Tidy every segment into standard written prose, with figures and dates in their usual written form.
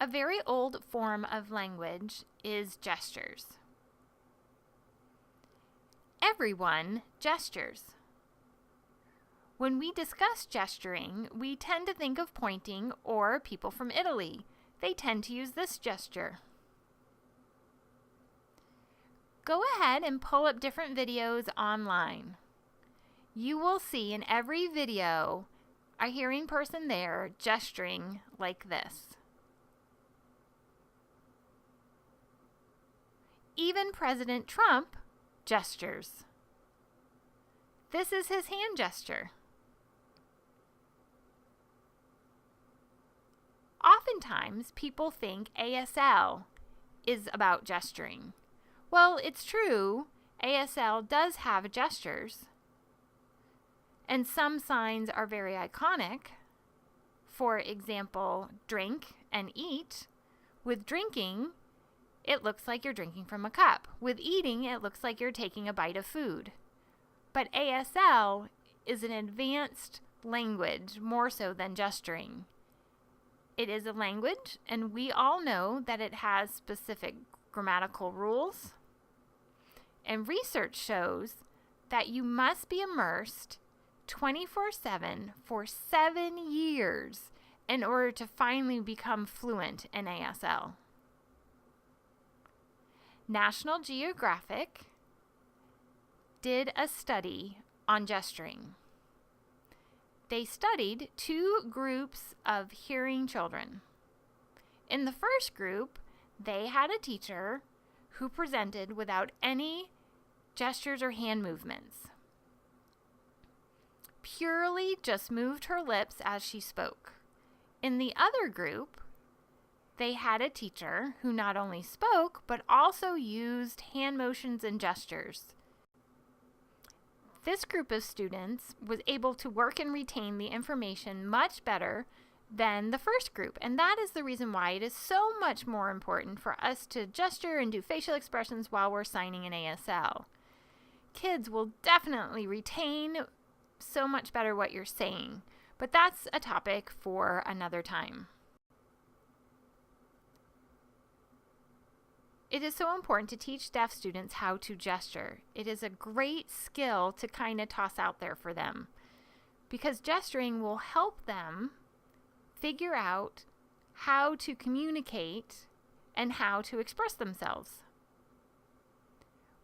very old form of language is gestures. Everyone gestures. When we discuss gesturing, we tend to think of pointing or people from Italy. They tend to use this gesture. Go ahead and pull up different videos online. You will see in every video a hearing person there gesturing like this. Even President Trump gestures. This is his hand gesture. Oftentimes, people think ASL is about gesturing. Well, it's true, ASL does have gestures, and some signs are very iconic. For example, drink and eat. With drinking, it looks like you're drinking from a cup. With eating, it looks like you're taking a bite of food. But ASL is an advanced language, more so than gesturing. It is a language, and we all know that it has specific grammatical rules. And research shows that you must be immersed 24/7 for 7 years in order to finally become fluent in ASL. National Geographic did a study on gesturing. They studied 2 groups of hearing children. In the first group, they had a teacher who presented without any gestures or hand movements. Purely just moved her lips as she spoke. In the other group, they had a teacher who not only spoke, but also used hand motions and gestures. This group of students was able to work and retain the information much better than the first group. And that is the reason why it is so much more important for us to gesture and do facial expressions while we're signing an ASL. Kids will definitely retain so much better what you're saying, but that's a topic for another time. It is so important to teach deaf students how to gesture. It is a great skill to kind of toss out there for them, because gesturing will help them figure out how to communicate and how to express themselves.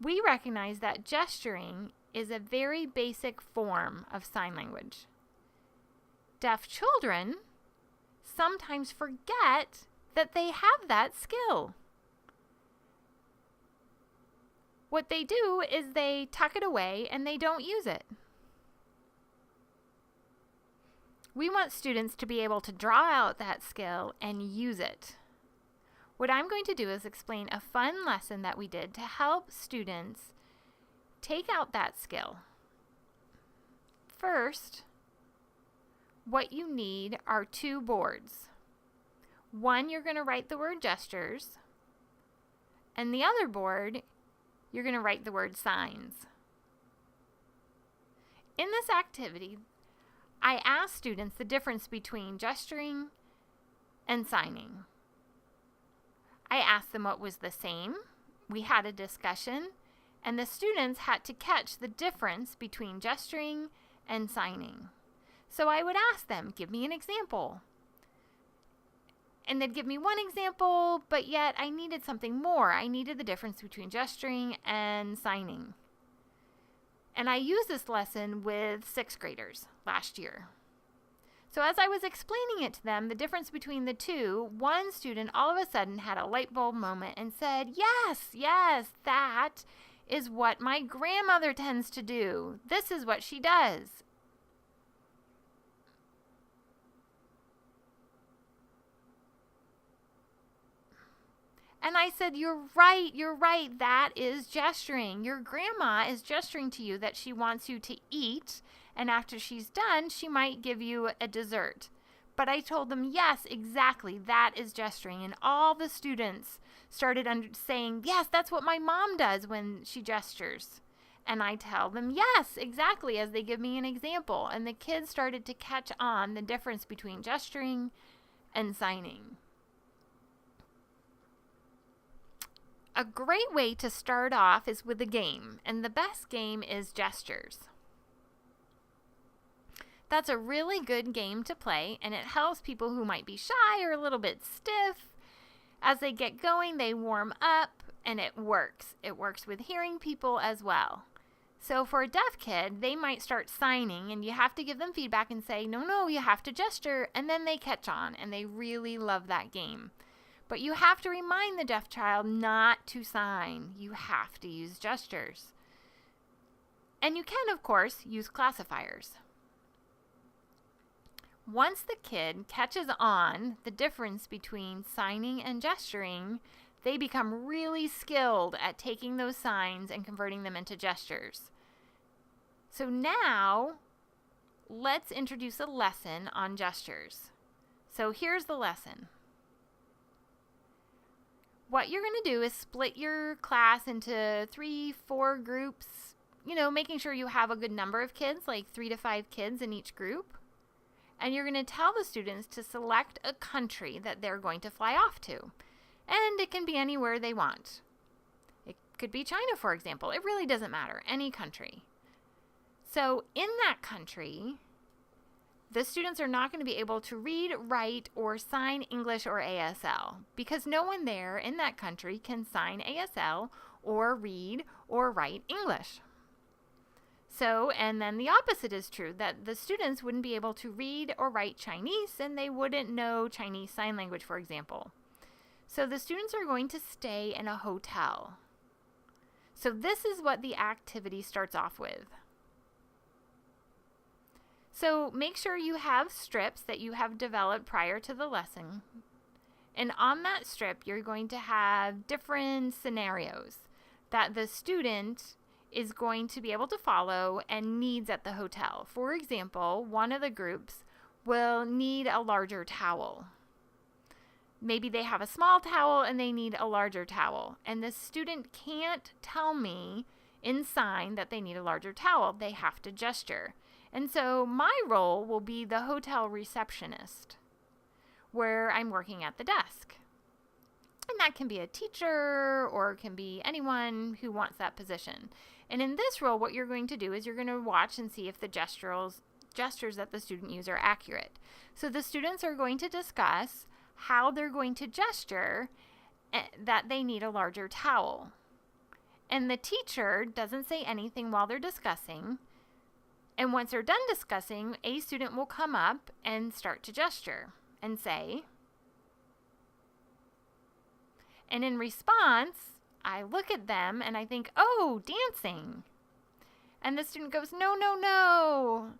We recognize that gesturing is a very basic form of sign language. Deaf children sometimes forget that they have that skill. What they do is they tuck it away and they don't use it. We want students to be able to draw out that skill and use it. What I'm going to do is explain a fun lesson that we did to help students take out that skill. First, what you need are 2 boards. One, you're going to write the word gestures, and the other board, you're going to write the word signs. In this activity, I asked students the difference between gesturing and signing. I asked them what was the same. We had a discussion, and the students had to catch the difference between gesturing and signing. So I would ask them, give me an example. And they'd give me one example, but yet I needed something more. I needed the difference between gesturing and signing. And I used this lesson with 6th graders last year. So as I was explaining it to them, the difference between the two, one student all of a sudden had a light bulb moment and said, yes, that is what my grandmother tends to do. This is what she does. And I said, you're right, that is gesturing. Your grandma is gesturing to you that she wants you to eat, and after she's done, she might give you a dessert. But I told them, yes, exactly, that is gesturing. And all the students started saying, yes, that's what my mom does when she gestures. And I tell them, yes, exactly, as they give me an example. And the kids started to catch on the difference between gesturing and signing. a great way to start off is with a game, and the best game is gestures. That's a really good game to play, and it helps people who might be shy or a little bit stiff. As they get going, they warm up, and it works. It works with hearing people as well. So for a deaf kid, they might start signing, and you have to give them feedback and say, no, you have to gesture, and then they catch on, and they really love that game. But you have to remind the deaf child not to sign. You have to use gestures. And you can, of course, use classifiers. Once the kid catches on the difference between signing and gesturing, they become really skilled at taking those signs and converting them into gestures. So now, let's introduce a lesson on gestures. So here's the lesson. What you're going to do is split your class into 3-4 groups, making sure you have a good number of kids, like 3 to 5 kids in each group. And you're going to tell the students to select a country that they're going to fly off to. And it can be anywhere they want. It could be China, for example. It really doesn't matter. Any country. So in that country, the students are not going to be able to read, write, or sign English or ASL because no one there in that country can sign ASL or read or write English. So, and then the opposite is true, that the students wouldn't be able to read or write Chinese and they wouldn't know Chinese Sign Language, for example. So the students are going to stay in a hotel. So this is what the activity starts off with. So make sure you have strips that you have developed prior to the lesson. And on that strip, you're going to have different scenarios that the student is going to be able to follow and needs at the hotel. For example, one of the groups will need a larger towel. Maybe they have a small towel and they need a larger towel. And the student can't tell me in sign that they need a larger towel. They have to gesture. And so my role will be the hotel receptionist, where I'm working at the desk. And that can be a teacher or it can be anyone who wants that position. And in this role, what you're going to do is you're going to watch and see if the gestures that the student use are accurate. So the students are going to discuss how they're going to gesture that they need a larger towel. And the teacher doesn't say anything while they're discussing. And once they're done discussing, a student will come up and start to gesture and say, and in response, I look at them and I think, oh, dancing. And the student goes, no.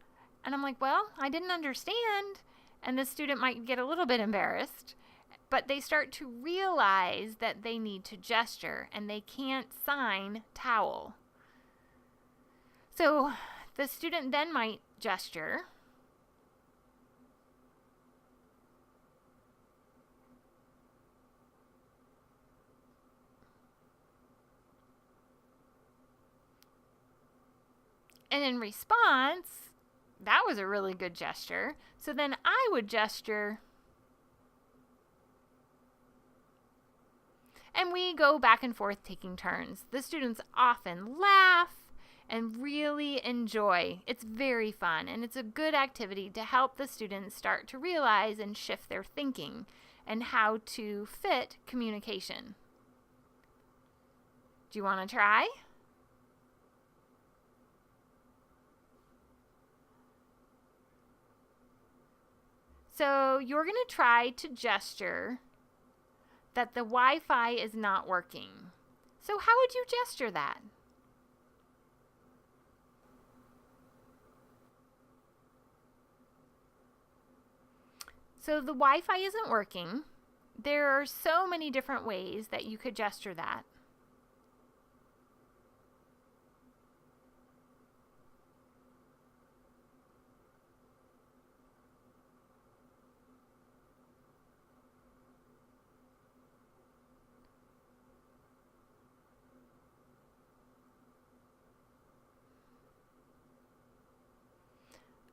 And I'm like, well, I didn't understand. And the student might get a little bit embarrassed, but they start to realize that they need to gesture and they can't sign towel. So the student then might gesture. And in response, that was a really good gesture. So then I would gesture. And we go back and forth taking turns. The students often laugh and really enjoy. It's very fun, and it's a good activity to help the students start to realize and shift their thinking and how to fit communication. Do you want to try? So you're going to try to gesture that the Wi-Fi is not working. So how would you gesture that? So the Wi-Fi isn't working. There are so many different ways that you could gesture that.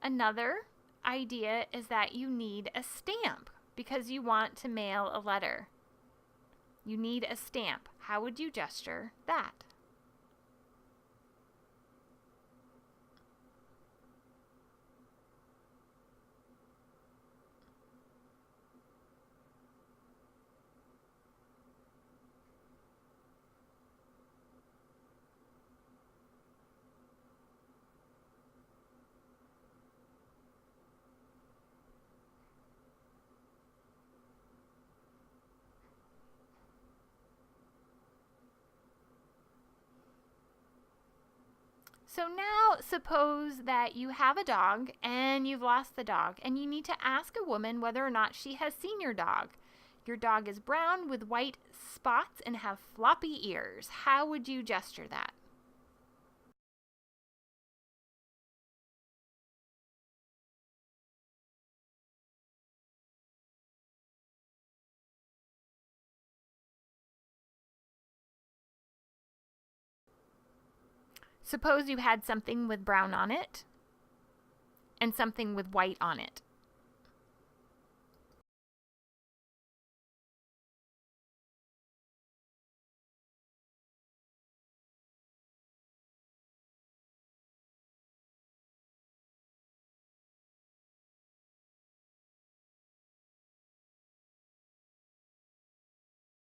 Another idea is that you need a stamp because you want to mail a letter. You need a stamp. How would you gesture that? So now suppose that you have a dog and you've lost the dog and you need to ask a woman whether or not she has seen your dog. Your dog is brown with white spots and have floppy ears. How would you gesture that? Suppose you had something with brown on it and something with white on it.